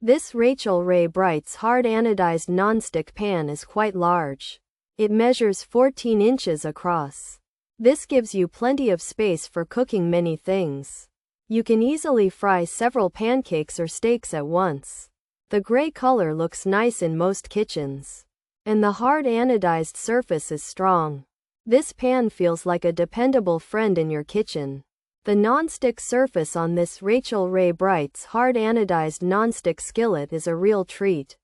This Rachael Ray Bright's hard anodized nonstick pan is quite large. It measures 14 inches across. This gives you plenty of space for cooking many things. You can easily fry several pancakes or steaks at once. The gray color looks nice in most kitchens. And the hard anodized surface is strong. This pan feels like a dependable friend in your kitchen. The non-stick surface on this Rachael Ray Bright's hard anodized non-stick skillet is a real treat.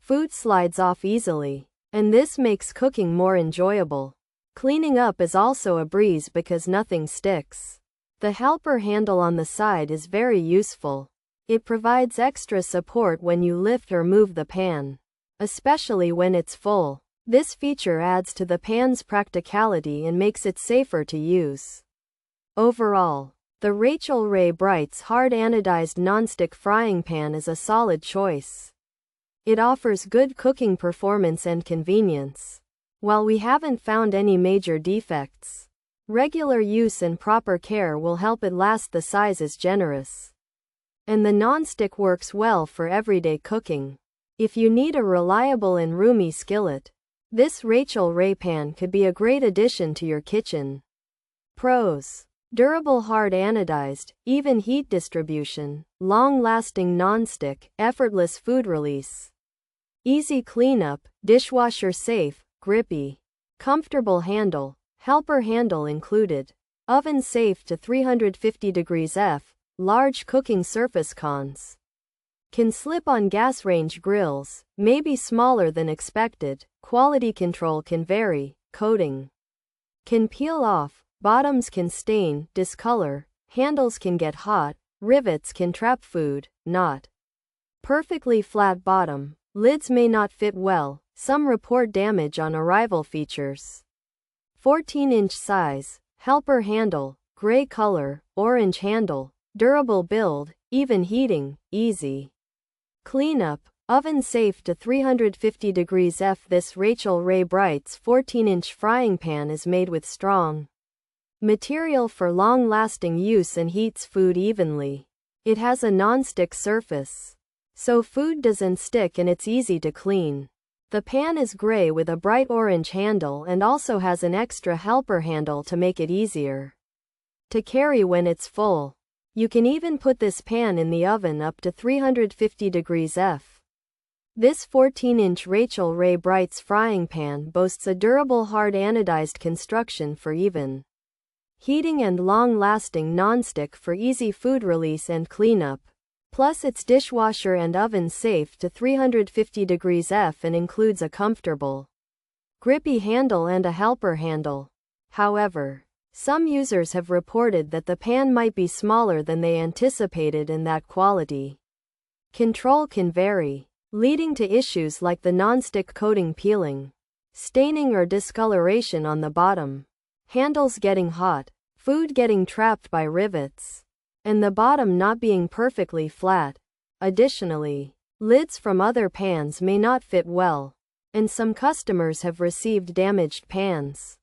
Food slides off easily, and this makes cooking more enjoyable. Cleaning up is also a breeze because nothing sticks. The helper handle on the side is very useful. It provides extra support when you lift or move the pan, especially when it's full. This feature adds to the pan's practicality and makes it safer to use. Overall, the Rachael Ray Bright's hard anodized nonstick frying pan is a solid choice. It offers good cooking performance and convenience. While we haven't found any major defects, regular use and proper care will help it last. The size is generous, and the nonstick works well for everyday cooking. If you need a reliable and roomy skillet, this Rachael Ray pan could be a great addition to your kitchen. Pros: durable hard anodized, even heat distribution, long-lasting nonstick, effortless food release, easy cleanup, dishwasher safe, grippy, comfortable handle, helper handle included, oven safe to 350 degrees F, large cooking surface. Cons: can slip on gas range grills, may be smaller than expected, quality control can vary, coating can peel off, bottoms can stain, discolor, handles can get hot, rivets can trap food, not perfectly flat bottom, lids may not fit well, some report damage on arrival. Features: 14-inch size, helper handle, gray color, orange handle, durable build, even heating, easy cleanup, oven safe to 350 degrees F. This Rachael Ray Bright's 14-inch frying pan is made with strong material for long-lasting use and heats food evenly. It has a non-stick surface, so food doesn't stick and it's easy to clean. The pan is gray with a bright orange handle and also has an extra helper handle to make it easier to carry when it's full. You can even put this pan in the oven up to 350 degrees F. This 14-inch Rachael Ray Bright's frying pan boasts a durable hard anodized construction for even heating and long-lasting nonstick for easy food release and cleanup. Plus it's dishwasher and oven safe to 350 degrees F and includes a comfortable, grippy handle and a helper handle. However, some users have reported that the pan might be smaller than they anticipated and that quality control can vary, leading to issues like the nonstick coating peeling, staining or discoloration on the bottom, handles getting hot, food getting trapped by rivets, and the bottom not being perfectly flat. Additionally, lids from other pans may not fit well, and some customers have received damaged pans.